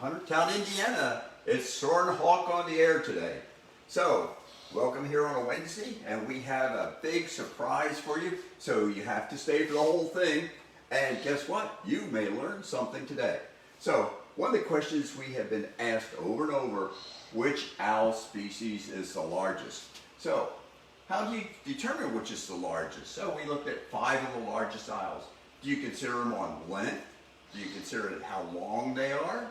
Huntertown, Indiana. It's Soarin Hawk on the air today. So, welcome here on a Wednesday, and we have a big surprise for you. So you have to stay for the whole thing. And guess what? You may learn something today. So, one of the questions we have been asked over and over, which owl species is the largest? So, how do you determine which is the largest? So we looked at 5 of the largest owls. Do you consider them on length? Do you consider it how long they are?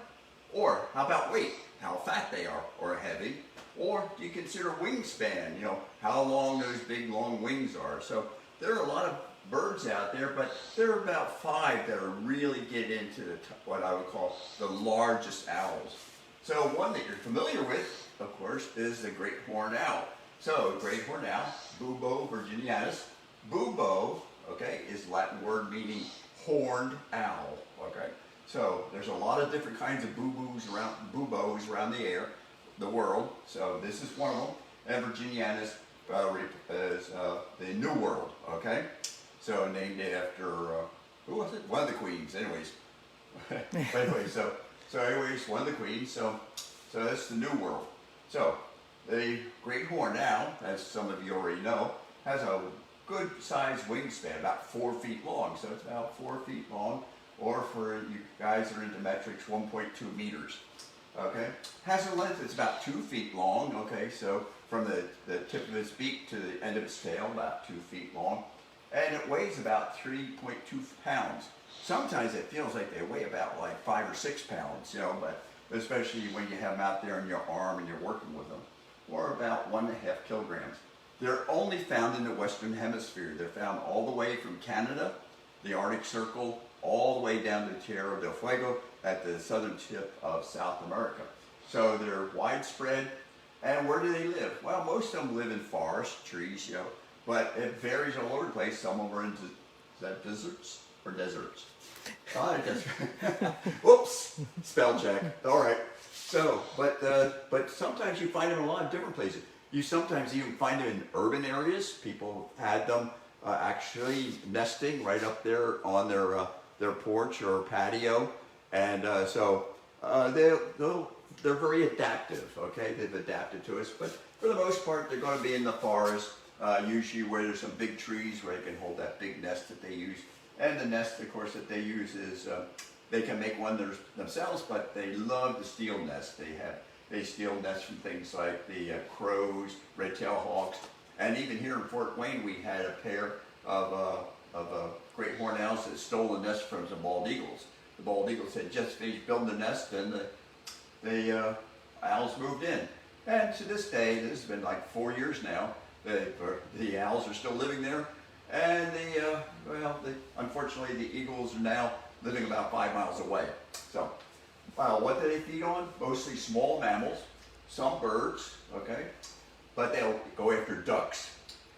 Or how about weight? How fat they are or heavy? Or do you consider wingspan? You know, how long those big long wings are. So there are a lot of birds out there, but there are about 5 that are really get into what I would call the largest owls. So one that you're familiar with, of course, is the great horned owl. So great horned owl, Bubo virginianus. Bubo, okay, is Latin word meaning horned owl. Okay, so there's a lot of different kinds of bubos around the world. So this is one of them, and virginianus is the New World. Okay, so named after who was it? One of the queens. Anyways, anyways, one of the queens. So that's the New World. So the great horned owl, as some of you already know, has a good sized wingspan, about 4 feet long. So it's about 4 feet long, or for you guys that are into metrics, 1.2 meters. Okay, has a length that's about 2 feet long. Okay, so from the tip of its beak to the end of its tail, about 2 feet long, and it weighs about 3.2 pounds. Sometimes it feels like they weigh about like 5 or 6 pounds, you know, but especially when you have them out there in your arm and you're working with them, or about 1.5 kilograms. They're only found in the Western Hemisphere. They're found all the way from Canada, the Arctic Circle, all the way down to Tierra del Fuego at the southern tip of South America. So they're widespread. And where do they live? Well, most of them live in forests, trees, you know, but it varies all over the place. Some of them are in deserts or deserts. Whoops, spell check. All right. So, but sometimes you find them in a lot of different places. You sometimes even find them in urban areas. People had them actually nesting right up there on their porch or patio, and they're very adaptive. Okay, they've adapted to us, but for the most part, they're going to be in the forest, usually where there's some big trees where they can hold that big nest that they use. And the nest, of course, that they use is they can make one themselves, but they love to steal nests. They steal nests from things like the crows, red-tailed hawks, and even here in Fort Wayne, we had a pair of great horned owls that stole a nest from some bald eagles. The bald eagles had just finished building the nest, and the owls moved in. And to this day, this has been like 4 years now, the owls are still living there, and unfortunately, the eagles are now living about 5 miles away. So, what do they feed on? Mostly small mammals, some birds, okay, but they'll go after ducks.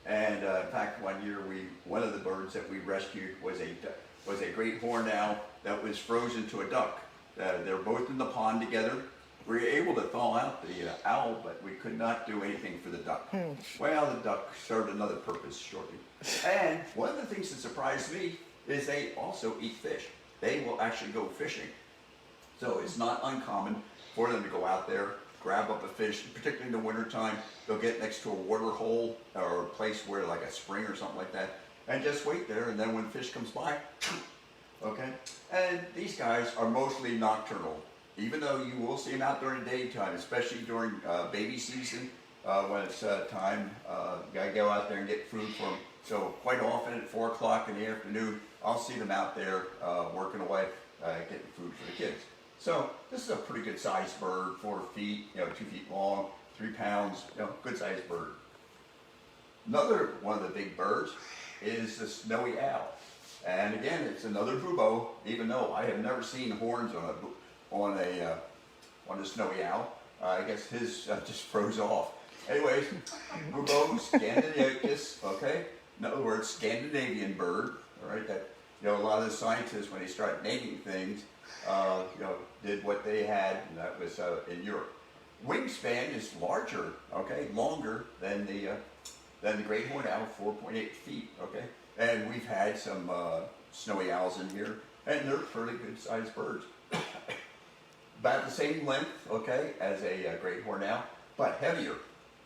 And in fact, one year one of the birds that we rescued was a great horned owl that was frozen to a duck. They're both in the pond together. We were able to thaw out the owl, but we could not do anything for the duck. Well, the duck served another purpose shortly. And one of the things that surprised me is they also eat fish. They will actually go fishing. So it's not uncommon for them to go out there, grab up a fish, particularly in the wintertime. They'll get next to a water hole or a place where like a spring or something like that, and just wait there, and then when fish comes by, okay? And these guys are mostly nocturnal, even though you will see them out during the daytime, especially during baby season, when it's time, you gotta go out there and get food for them. So quite often at 4 o'clock in the afternoon, I'll see them out there working away, getting food for the kids. So this is a pretty good sized bird, 4 feet, 2 feet long, 3 pounds, good sized bird. Another one of the big birds is the snowy owl. And again, it's another bubo, even though I have never seen horns on a snowy owl. I guess his just froze off. Anyways, bubo scandinavicus, okay? In other words, Scandinavian bird, all right? That, a lot of the scientists, when they start naming things, did what they had, and that was in Europe. Wingspan is larger, okay, longer than the great horned owl, 4.8 feet, okay. And we've had some snowy owls in here, and they're fairly good sized birds. about the same length, okay, as a great horned owl, but heavier,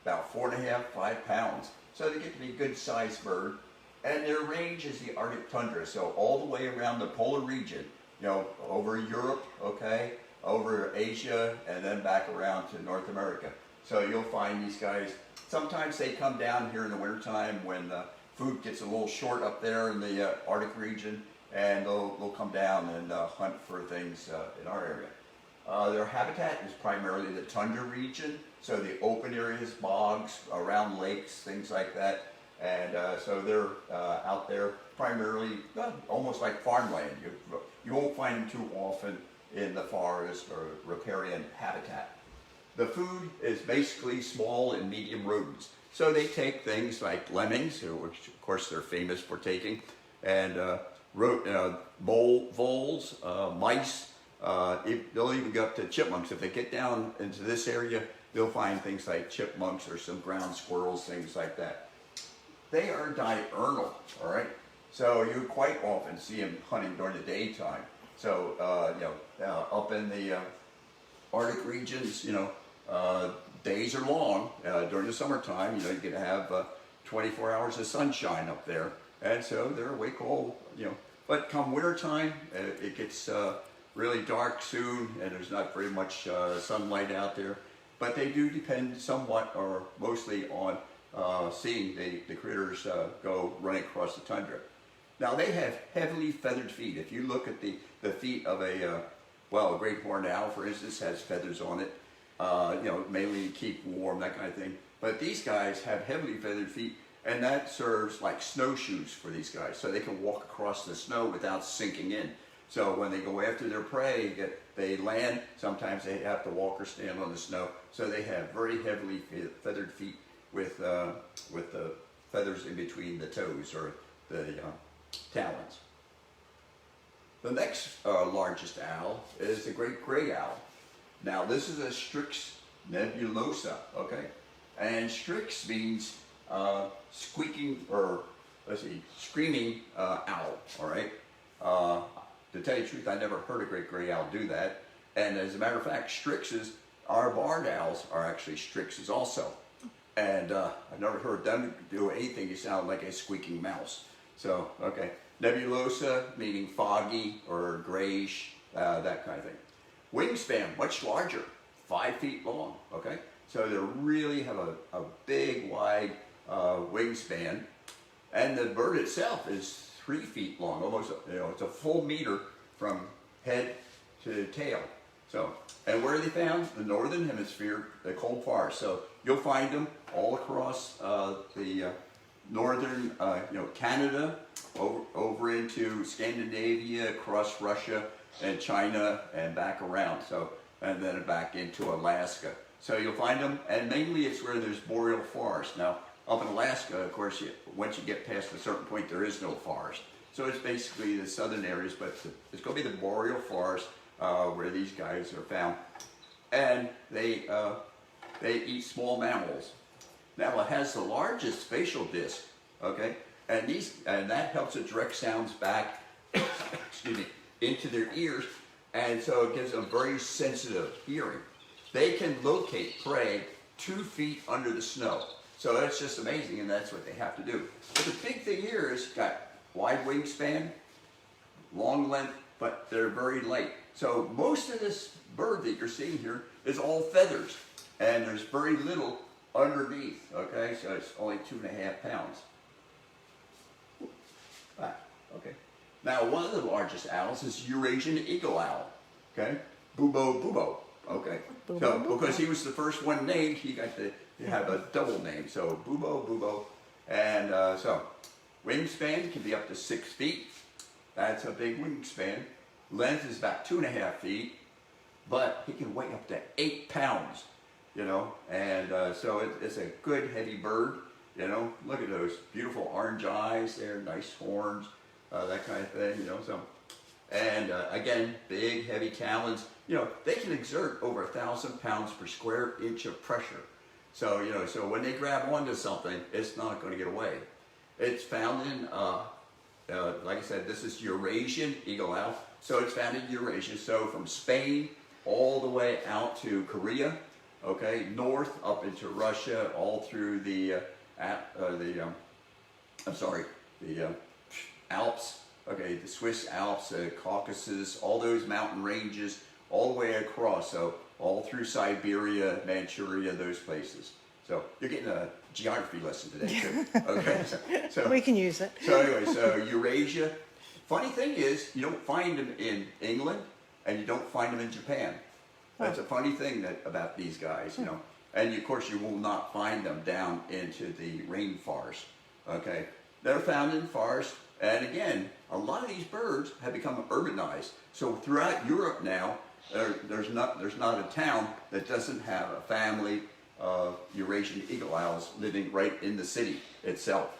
about 4.5, 5 pounds. So they get to be a good sized bird. And their range is the Arctic tundra, so all the way around the polar region, you know, over Europe, okay, over Asia, and then back around to North America. So you'll find these guys, sometimes they come down here in the wintertime when food gets a little short up there in the Arctic region, and they'll come down and hunt for things in our area. Their habitat is primarily the tundra region, so the open areas, bogs, around lakes, things like that. And so they're out there primarily almost like farmland. You won't find them too often in the forest or riparian habitat. The food is basically small and medium rodents. So they take things like lemmings, which of course they're famous for taking, and voles, mice. They'll even go up to chipmunks. If they get down into this area, they'll find things like chipmunks or some ground squirrels, things like that. They are diurnal, all right? So you quite often see them hunting during the daytime. So, up in the Arctic regions, days are long. During the summertime, you can have 24 hours of sunshine up there. And so they're awake all, But come wintertime, it gets really dark soon, and there's not very much sunlight out there. But they do depend somewhat or mostly on seeing the critters go running across the tundra. Now they have heavily feathered feet. If you look at the feet of a great horned owl, for instance, has feathers on it, mainly to keep warm, that kind of thing. But these guys have heavily feathered feet, and that serves like snowshoes for these guys, so they can walk across the snow without sinking in. So when they go after their prey, they land, sometimes they have to walk or stand on the snow, so they have very heavily feathered feet with the feathers in between the toes or the talons. The next largest owl is the great gray owl. Now this is a Strix nebulosa, okay? And Strix means squeaking, or screaming owl, all right? To tell you the truth, I never heard a great gray owl do that. And as a matter of fact, Strixes, our barred owls are actually Strixes also. And I've never heard them do anything that sound like a squeaking mouse. So, okay. Nebulosa, meaning foggy or grayish, that kind of thing. Wingspan, much larger, 5 feet long, okay? So they really have a big, wide wingspan. And the bird itself is 3 feet long, almost, it's a full meter from head to tail. So, and where are they found? The northern hemisphere, the cold forest. So you'll find them all across the northern, Canada, over into Scandinavia, across Russia and China, and back around. So, and then back into Alaska. So you'll find them, and mainly it's where there's boreal forest. Now, up in Alaska, of course, once you get past a certain point, there is no forest. So it's basically the southern areas, but it's going to be the boreal forest where these guys are found. And they eat small mammals. Now it has the largest facial disc, okay? And that helps it direct sounds back, excuse me, into their ears, and so it gives them very sensitive hearing. They can locate prey 2 feet under the snow. So that's just amazing, and that's what they have to do. But the big thing here is got wide wingspan, long length, but they're very light. So most of this bird that you're seeing here is all feathers, and there's very little underneath, okay? So it's only 2.5 pounds. Okay. Now, one of the largest owls is Eurasian eagle owl, okay? Bubo bubo, okay? So, because he was the first one named, he got to have a double name. So, Bubo bubo. And so, wingspan can be up to 6 feet. That's a big wingspan. Length is about 2.5 feet, but he can weigh up to 8 pounds, and so it's a good heavy bird, Look at those beautiful orange eyes there, nice horns, that kind of thing, so. And again, big heavy talons, they can exert over 1,000 pounds per square inch of pressure. So, so when they grab onto something, it's not going to get away. It's found in, like I said, this is Eurasian eagle owl. So it's found in Eurasia. So from Spain all the way out to Korea, okay, north up into Russia, all through the Alps, okay, the Swiss Alps, Caucasus, all those mountain ranges, all the way across, so all through Siberia, Manchuria, those places. So you're getting a geography lesson today too. Okay, so We can use it. so anyway, so Eurasia. Funny thing is, you don't find them in England, and you don't find them in Japan. That's a funny thing about these guys, you know. And of course, you will not find them down into the rainforest. Okay, they're found in forest, and again, a lot of these birds have become urbanized. So throughout Europe now, there's not a town that doesn't have a family of Eurasian eagle owls living right in the city itself.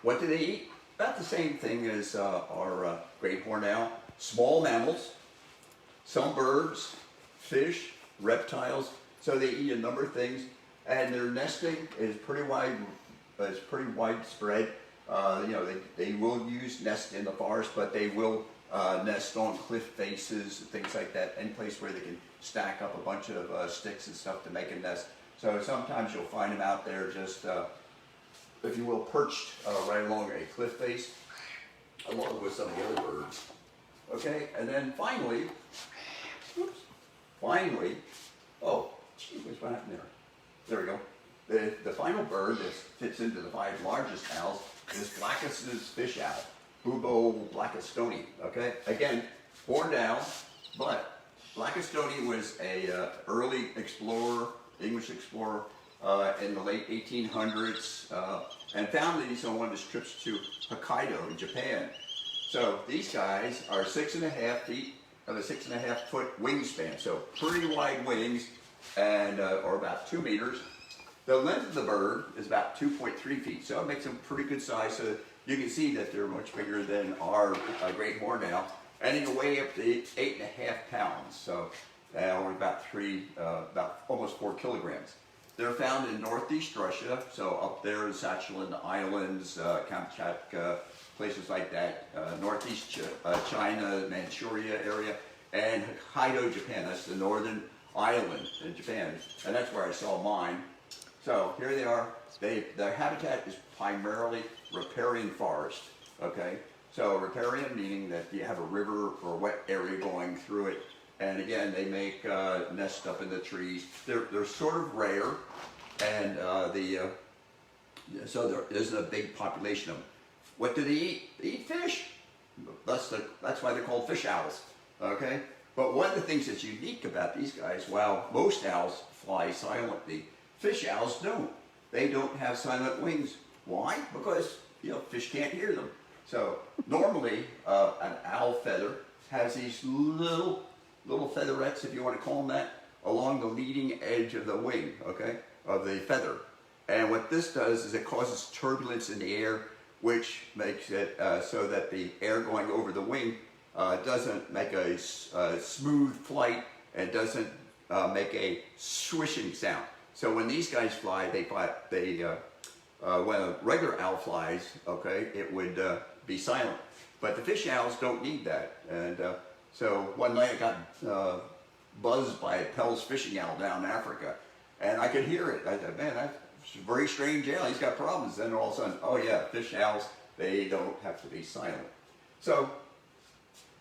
What do they eat? About the same thing as our great horned owl. Small mammals, some birds, fish, reptiles. So they eat a number of things, and their nesting is pretty widespread. You know, they will nest in the forest, but they will nest on cliff faces, things like that, any place where they can stack up a bunch of sticks and stuff to make a nest. So sometimes you'll find them out there just, if you will, perched right along a cliff face, along with some of the other birds. Okay, and then finally, oh, gee, what happened there? There we go. The final bird that fits into the 5 largest owls is Blackus's fish owl, Bubo blackistoni. Okay, again, horned owl, but Blackistoni was a early explorer, English explorer, in the late 1800s, and found these on one of his trips to Hokkaido in Japan. So these guys are 6.5 feet, of a 6.5 foot wingspan, so pretty wide wings, and or about 2 meters. The length of the bird is about 2.3 feet, so it makes them pretty good size. So you can see that they're much bigger than our great horned owl, and they can weigh up to 8.5 pounds, so or about almost 4 kilograms. They're found in northeast Russia, so up there in Sakhalin Islands, Kamchatka, places like that, northeast China, Manchuria area, and Hokkaido, Japan. That's the northern island in Japan, and that's where I saw mine. So here they are. Their habitat is primarily riparian forest. Okay, so riparian meaning that you have a river or wet area going through it, and again they make nests up in the trees. They're sort of rare, and so there isn't a big population of them. What do they eat? They eat fish. That's why they're called fish owls. Okay, but one of the things that's unique about these guys, while most owls fly silently, fish owls don't. They don't have silent wings. Why? Because, you know, fish can't hear them. So normally an owl feather has these little featherettes, if you want to call them that, along the leading edge of the wing, okay, of the feather. And what this does is it causes turbulence in the air, which makes it so that the air going over the wing doesn't make a smooth flight and doesn't make a swishing sound. So when these guys fly, when a regular owl flies, okay, it would be silent. But the fish owls don't need that. And so one night I got buzzed by a Pell's fishing owl down in Africa, and I could hear it. I thought, man, that's a very strange owl. He's got problems. Then all of a sudden, oh yeah, fish owls, they don't have to be silent. So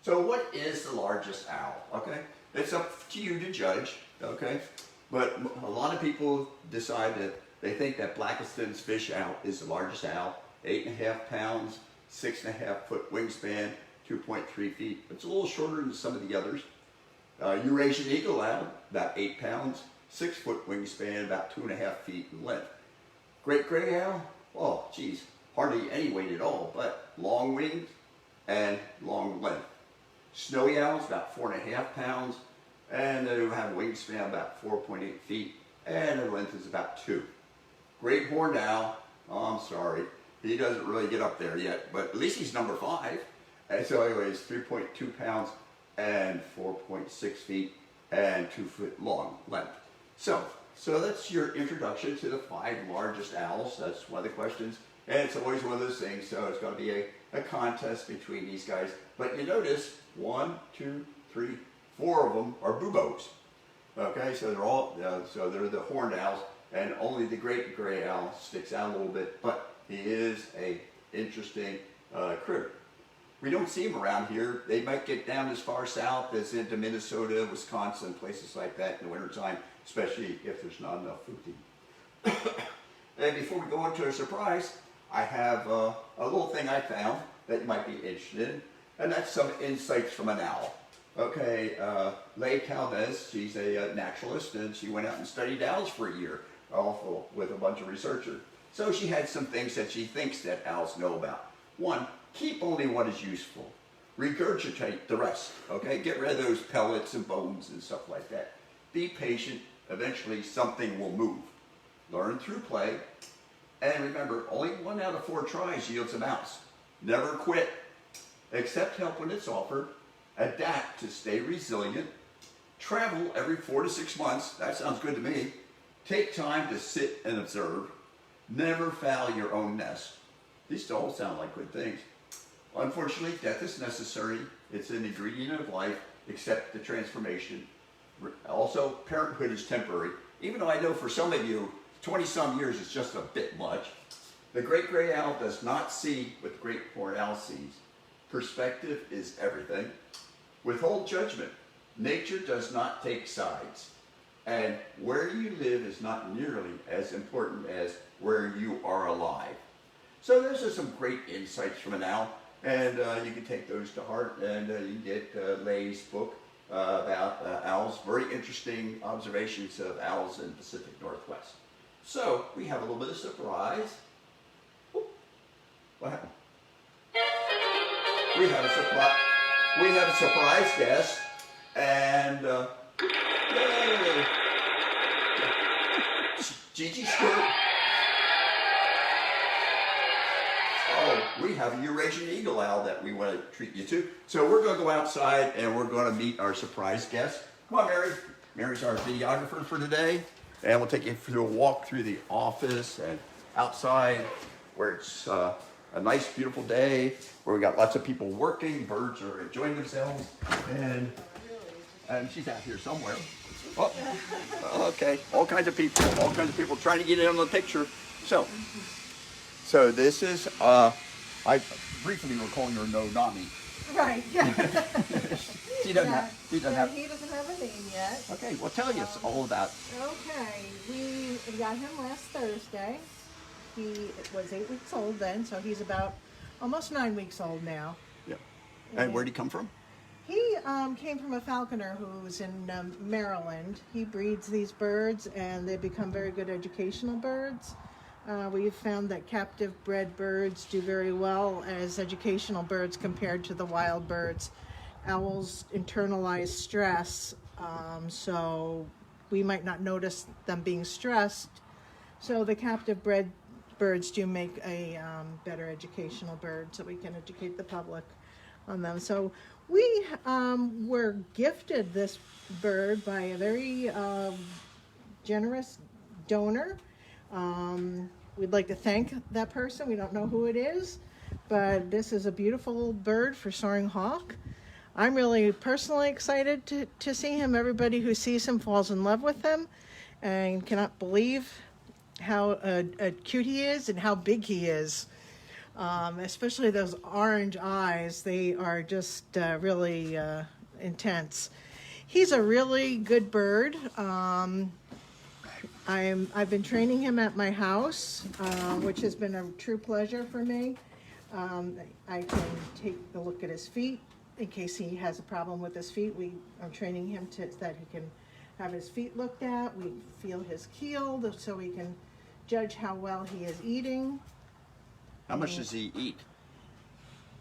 what is the largest owl? Okay, it's up to you to judge. Okay. But a lot of people decide that they think that Blackiston's fish owl is the largest owl, 8.5 pounds, 6.5 foot wingspan, 2.3 feet. It's a little shorter than some of the others. Eurasian eagle owl, about 8 pounds, 6 foot wingspan, about 2.5 feet in length. Great gray owl, oh geez, hardly any weight at all, but long wings and long length. Snowy owls, about 4.5 pounds. And they have a wingspan about 4.8 feet, and their length is about 2. Great horned owl, oh, I'm sorry, he doesn't really get up there yet, but at least he's number 5. And so anyways, 3.2 pounds and 4.6 feet and 2 foot long length. So that's your introduction to the 5 largest owls. That's one of the questions, and it's always one of those things, so it's going to be a contest between these guys. But you notice 1, 2, 3, 4 of them are buboes. Okay, so they're all, so they're the horned owls, and only the great gray owl sticks out a little bit, but he is a interesting critter. We don't see them around here. They might get down as far south as into Minnesota, Wisconsin, places like that in the wintertime, especially if there's not enough food to eat. And before we go into a surprise, I have a little thing I found that you might be interested in, and that's some insights from an owl. Okay, Leigh Calvez, she's a naturalist, and she went out and studied owls for a year, also with a bunch of researchers. So she had some things that she thinks that owls know about. 1, keep only what is useful. Regurgitate the rest, okay? Get rid of those pellets and bones and stuff like that. Be patient, eventually something will move. Learn through play, and remember, only 1 out of 4 tries yields a mouse. Never quit. Accept help when it's offered. Adapt to stay resilient. Travel every 4 to 6 months. That sounds good to me. Take time to sit and observe. Never foul your own nest. These all sound like good things. Unfortunately, death is necessary. It's an ingredient of life. Accept the transformation. Also, parenthood is temporary. Even though I know for some of you, 20-some years is just a bit much. The great gray owl does not see what the great horned owl sees. Perspective is everything. Withhold judgment. Nature does not take sides. And where you live is not nearly as important as where you are alive. So those are some great insights from an owl, and you can take those to heart, and you can get Leigh's book about owls. Very interesting observations of owls in the Pacific Northwest. So we have a little bit of surprise. Oop. What happened? We have a surprise guest, and yay! Gigi Stewart. Oh, we have a Eurasian eagle owl that we want to treat you to. So we're going to go outside and we're going to meet our surprise guest. Come on, Mary. Mary's our videographer for today, and we'll take you through a walk through the office and outside where it's a nice, beautiful day, where we got lots of people working, birds are enjoying themselves, and she's out here somewhere. Oh, okay, all kinds of people trying to get in on the picture. So this is, I briefly were calling her No Nami. Right, yeah. He doesn't have a name yet. Okay, well tell us all about. Okay, we got him last Thursday. He was 8 weeks old then, so he's about almost 9 weeks old now. Yeah. And where'd he come from? He came from a falconer who's in Maryland. He breeds these birds, and they become very good educational birds. We've found that captive bred birds do very well as educational birds compared to the wild birds. Owls internalize stress, so we might not notice them being stressed. So the captive bred birds do make a better educational bird, so we can educate the public on them. So we were gifted this bird by a very generous donor. We'd like to thank that person. We don't know who it is, but this is a beautiful bird for Soaring Hawk. I'm really personally excited to see him. Everybody who sees him falls in love with him and cannot believe how cute he is and how big he is. Especially those orange eyes. They are just really intense. He's a really good bird. I've been training him at my house, which has been a true pleasure for me. I can take a look at his feet in case he has a problem with his feet. I'm training him that he can have his feet looked at. We feel his keel so we can judge how well he is eating. How much does he eat?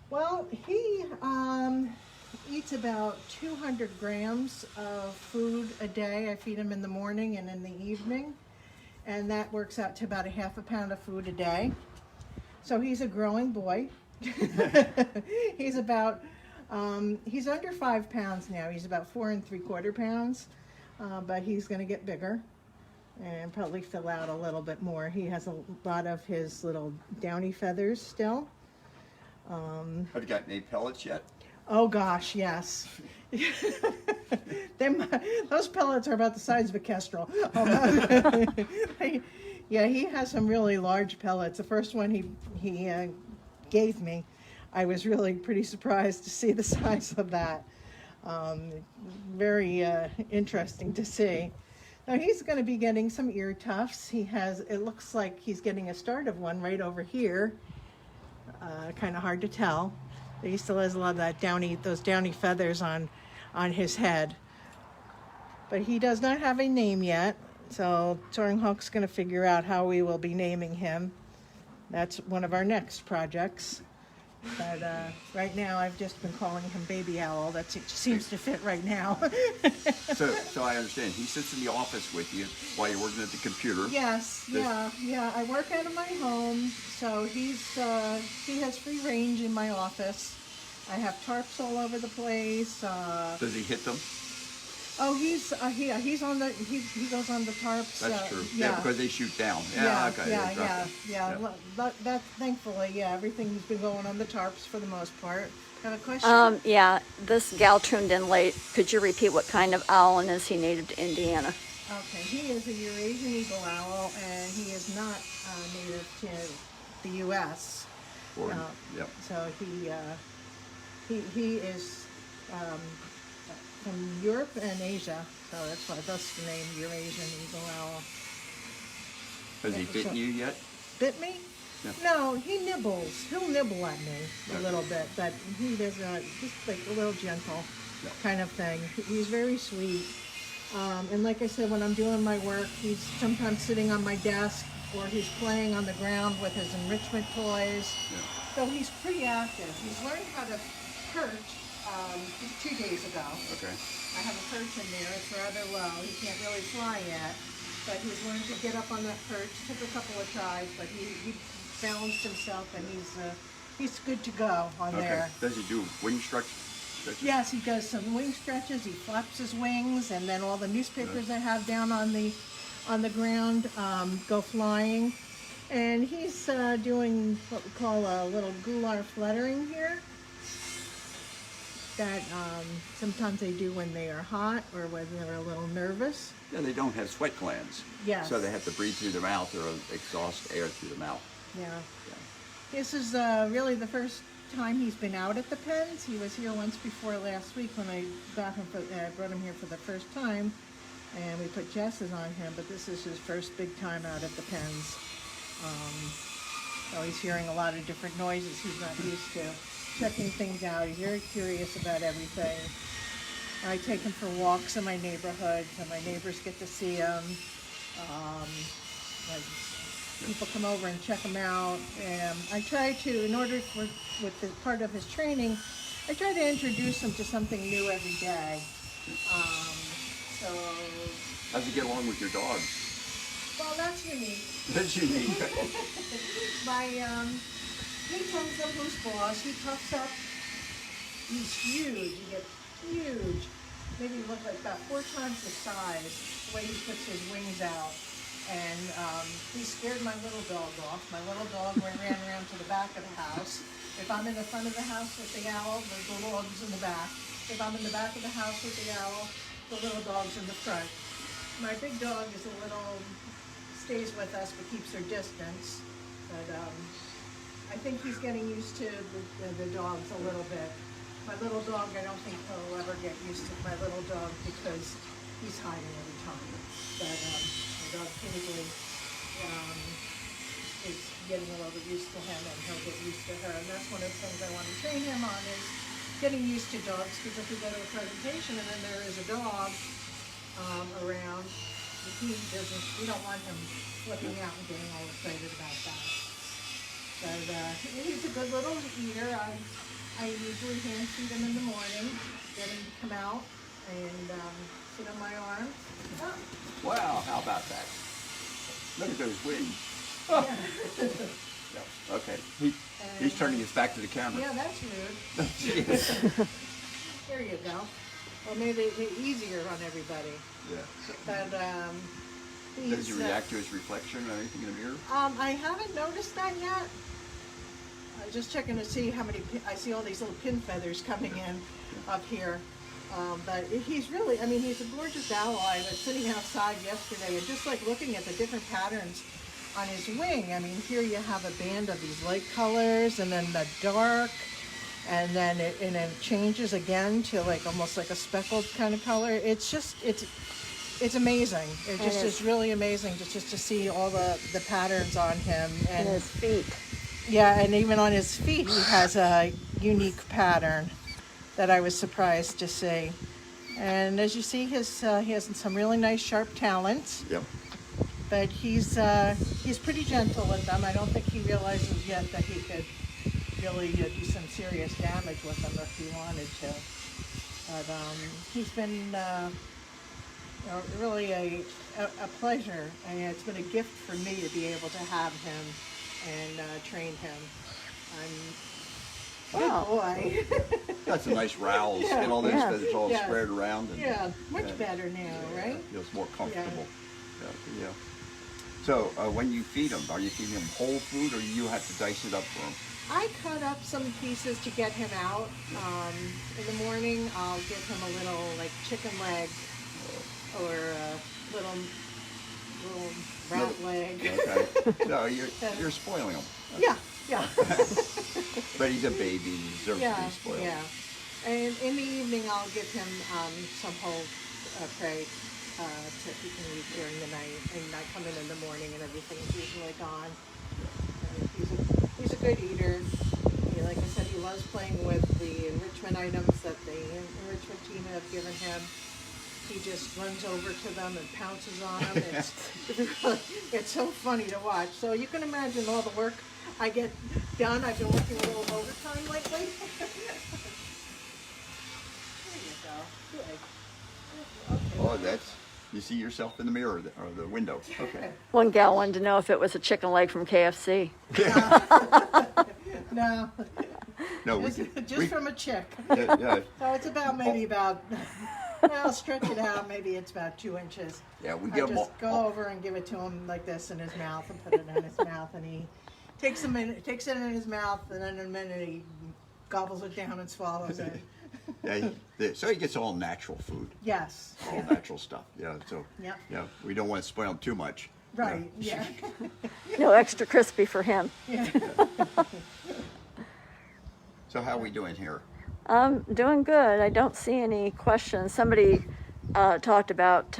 Well, he eats about 200 grams of food a day. I feed him in the morning and in the evening, and that works out to about a half a pound of food a day. So he's a growing boy. He's about, he's under 5 pounds now. He's about 4 3/4 pounds, but he's going to get bigger and probably fill out a little bit more. He has a lot of his little downy feathers still. Have you got any pellets yet? Oh gosh, yes. Them, those pellets are about the size of a kestrel. Yeah, he has some really large pellets. The first one he gave me, I was really pretty surprised to see the size of that. Um, Very interesting to see. Now he's going to be getting some ear tufts. He has. It looks like he's getting a start of one right over here. Kind of hard to tell. He still has a lot of that those downy feathers on his head. But he does not have a name yet, so Soarin Hawk's going to figure out how we will be naming him. That's one of our next projects. But right now, I've just been calling him Baby Owl. It seems to fit right now. So I understand. He sits in the office with you while you're working at the computer. Yes, yeah. I work out of my home, so he has free range in my office. I have tarps all over the place. Does he hit them? Oh, he's on the he goes on the tarps. That's true. Yeah, because they shoot down. yeah, Okay. yeah. That thankfully, yeah, everything's been going on the tarps for the most part. Have a question? Yeah, this gal tuned in late. Could you repeat what kind of owl and is he native to Indiana? Okay, he is a Eurasian eagle owl, and he is not native to the U.S. Yep. So he is from Europe and Asia, so that's the name Eurasian eagle owl. Has he bitten you yet? Bit me? Yeah. No, he nibbles. He'll nibble at me a little bit, but he doesn't. Just like a little gentle kind of thing. He's very sweet. And like I said, when I'm doing my work, he's sometimes sitting on my desk or he's playing on the ground with his enrichment toys. Yeah. So he's pretty active. He's learned how to perch 2 days ago. Okay. I have a perch in there. It's rather low. He can't really fly yet, but he's learned to get up on that perch. Took a couple of tries, but he balanced himself, and he's good to go on there. Does he do wing stretches? Yes, he does some wing stretches. He flaps his wings, and then all the newspapers I have down on the ground go flying. And he's doing what we call a little gular fluttering here. That sometimes they do when they are hot or when they're a little nervous. Yeah, they don't have sweat glands. Yes. So they have to breathe through their mouth or exhaust air through the mouth. Yeah. This is really the first time he's been out at the pens. He was here once before last week when I brought him here for the first time, and we put jesses on him. But this is his first big time out at the pens. So he's hearing a lot of different noises he's not used to. Checking things out. He's very curious about everything. I take him for walks in my neighborhood, so my neighbors get to see him. People come over and check him out. And I try to, in order with the part of his training, I try to introduce him to something new every day. So. How's he get along with your dog? Well, that's unique. That's unique. He comes up loose paws, he puffs up, he's huge, he gets huge. Maybe look like about 4 times the size, the way he puts his wings out. And he scared my little dog off. My little dog ran around to the back of the house. If I'm in the front of the house with the owl, the little dog's in the back. If I'm in the back of the house with the owl, the little dog's in the front. My big dog is stays with us but keeps her distance. But I think he's getting used to the dogs a little bit. My little dog, I don't think he'll ever get used to my little dog because he's hiding every time. But my dog typically is getting a little used to him, and he'll get used to her. And that's one of the things I want to train him on is getting used to dogs, because if we go to a presentation and then there is a dog around, we don't want him flipping out and getting all excited about that. But he's a good little eater. I usually hand feed him in the morning, get him to come out and sit on my arm. Oh. Wow, how about that? Look at those wings. Yeah. Yeah. Okay, he's turning his back to the camera. Yeah, that's rude. There you go. Well, maybe it's easier on everybody. Yeah. But Does he react to his reflection or anything in the mirror? I haven't noticed that yet. I was just checking to see how many, I see all these little pin feathers coming in up here. But he's really, I mean, he's a gorgeous owl. I was sitting outside yesterday and just like looking at the different patterns on his wing. I mean, here you have a band of these light colors and then the dark, and then it changes again to like almost like a speckled kind of color. It's just, it's amazing. It just is really amazing just to see all the patterns on him. And his feet. Yeah, and even on his feet, he has a unique pattern that I was surprised to see. And as you see, he has some really nice sharp talons. Yep. But he's pretty gentle with them. I don't think he realizes yet that he could really do some serious damage with them if he wanted to. But he's been really a pleasure, and it's been a gift for me to be able to have him and train him. Wow. Good boy. Got some nice rowels, get all those Yeah. feathers all Yeah. spread around. And, Yeah, much better now, right? Feels more comfortable. Yeah. So when you feed them, are you feeding them whole food, or you have to dice it up for them? I cut up some pieces to get him out. In the morning, I'll give him a little like chicken leg or a little rat leg. Okay. So you're spoiling them. Yeah. But he's a baby. He deserves to be spoiled. Yeah. And in the evening, I'll give him some whole prey he can eat during the night. And I come in the morning and everything's usually gone. And he's a good eater. Like I said, he loves playing with the enrichment items that the enrichment team have given him. He just runs over to them and pounces on them. It's so funny to watch. So you can imagine all the work I get done. I've been working a little overtime lately. There you go. Good. Okay. Oh, you see yourself in the mirror or the window. Okay. One gal wanted to know if it was a chicken leg from KFC. No, No, just from a chick. Yeah. So it's about I'll stretch it out. Maybe it's about 2 inches. Yeah, we I get them just go over and give it to him like this in his mouth and put it in his mouth, and he takes it in his mouth, and then in a minute he gobbles it down and swallows it. Yeah, so he gets all natural food, Yes. all Yeah. natural stuff. Yeah, so Yep. yeah, we don't want to spoil him too much. Right. Yeah. No extra crispy for him. Yeah. So how are we doing here? Doing good. I don't see any questions. Somebody talked about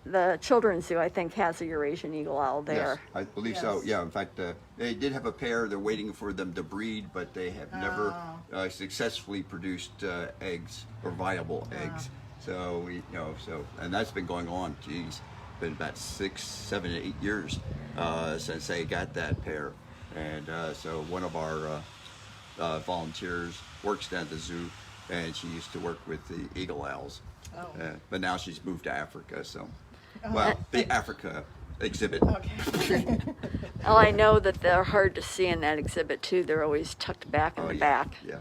the children's zoo, I think, has a Eurasian eagle owl there. Yes, I believe so. Yes. Yeah, in fact, they did have a pair. They're waiting for them to breed, but they have never successfully produced eggs or viable eggs. So and that's been going on. Geez, been about 6, 7, 8 years since they got that pair. And so one of our volunteers works down at the zoo, and she used to work with the eagle owls. Oh. But now she's moved to Africa. So, well, the Africa exhibit. Okay. Well, I know that they're hard to see in that exhibit too. They're always tucked back in the back. Yeah,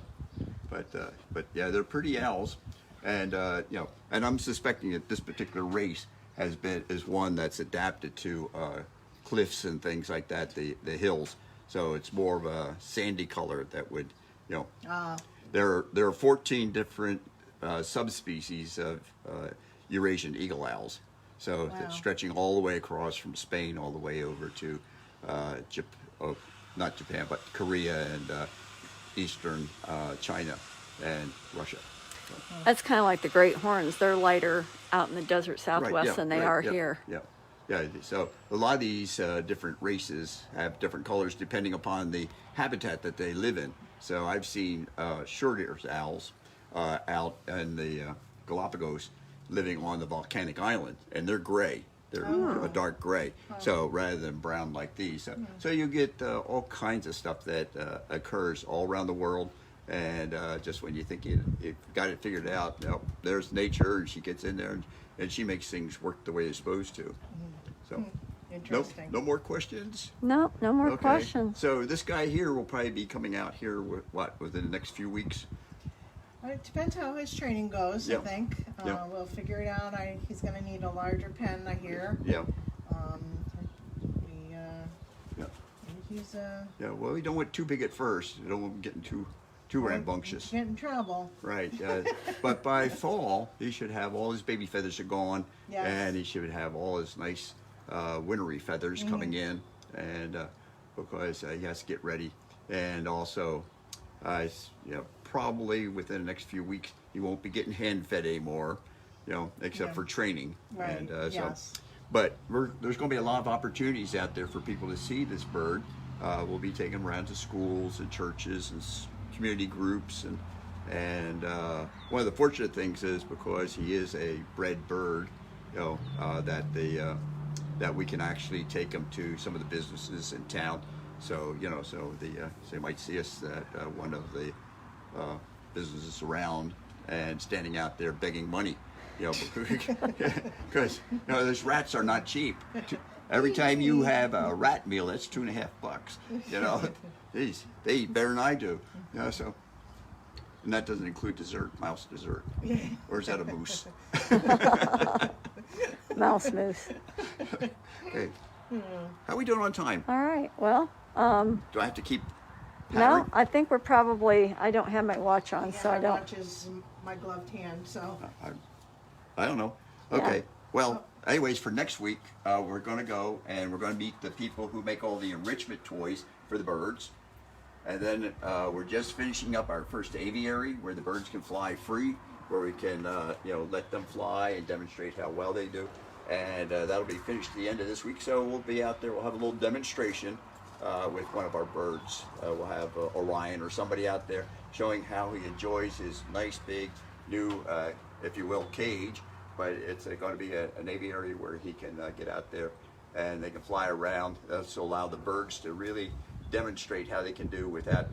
but yeah, they're pretty owls, and and I'm suspecting that this particular race is one that's adapted to cliffs and things like that, the hills. So it's more of a sandy color that would, there are 14 different subspecies of Eurasian eagle owls. So it's stretching all the way across from Spain all the way over to not Japan, but Korea and eastern China and Russia. So, That's kind of like the great horns. They're lighter out in the desert Southwest than they are here. Yeah, so a lot of these different races have different colors depending upon the habitat that they live in. So I've seen short-eared owls out in the Galapagos living on the volcanic island, and they're gray. They're a dark gray, so rather than brown like these. So you get all kinds of stuff that occurs all around the world, and just when you think you've got it figured out, there's nature, and she gets in there, and she makes things work the way they're supposed to. So, Interesting. no more questions? No more Okay. questions. So this guy here will probably be coming out here within the next few weeks? Well, it depends how his training goes, I Yep. think. Yep. We'll figure it out. He's going to need a larger pen, I hear. Yeah. We, Yeah. He's Yeah, well, you don't want too big at first. You don't want him getting too rambunctious. get in trouble. Right. But by fall, he should have all his baby feathers are gone, Yes. and he should have all his nice wintry feathers coming in, and because he has to get ready, and also, probably within the next few weeks, he won't be getting hand fed anymore, except Yeah. for training. Right. And Yes. but there's going to be a lot of opportunities out there for people to see this bird. We'll be taking him around to schools and churches and community groups, and one of the fortunate things is because he is a bred bird, that we can actually take him to some of the businesses in town. So so they might see us at one of the businesses around and standing out there begging money, because those rats are not cheap. Every time you have a rat meal, that's $2.50. Jeez, they eat better than I do. So, and that doesn't include dessert, mouse dessert. Or is that a moose? Mouse moose. Okay. How are we doing on time? All right. Well, Do I have to keep no, powering? I think we're probably. I don't have my watch on, Yeah, so I my don't. watch is my gloved hand, so. I don't know. Okay. Well, anyways, for next week, we're going to go and we're going to meet the people who make all the enrichment toys for the birds. And then we're just finishing up our first aviary where the birds can fly free, where we can, let them fly and demonstrate how well they do. And that'll be finished at the end of this week. So we'll be out there. We'll have a little demonstration with one of our birds. We'll have Orion or somebody out there showing how he enjoys his nice big new, if you will, cage. But it's going to be an aviary where he can get out there and they can fly around. That's to allow the birds to really demonstrate how they can do without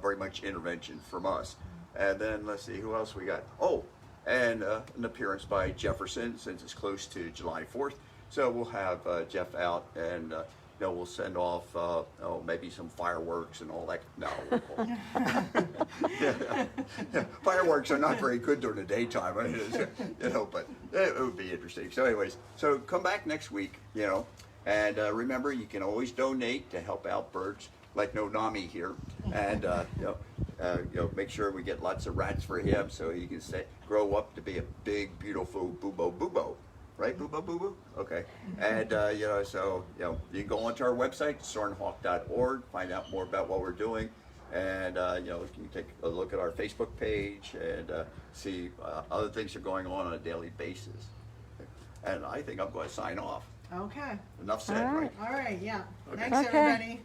very much intervention from us. And then let's see, who else we got? Oh, and an appearance by Jefferson, since it's close to July 4th. So we'll have Jeff out, and we'll send off maybe some fireworks and all that. No, fireworks are not very good during the daytime, but it would be interesting. So anyways, so come back next week, and remember, you can always donate to help out birds like Nonami here, and make sure we get lots of rats for him so he can grow up to be a big, beautiful bubo, right? Bubo. Okay, and so you can go onto our website, soarinhawk.org, find out more about what we're doing, and you can take a look at our Facebook page and see other things that are going on a daily basis. And I think I'm going to sign off. Okay. Enough said, All right. right? All right, yeah. Okay. Thanks, Okay. everybody.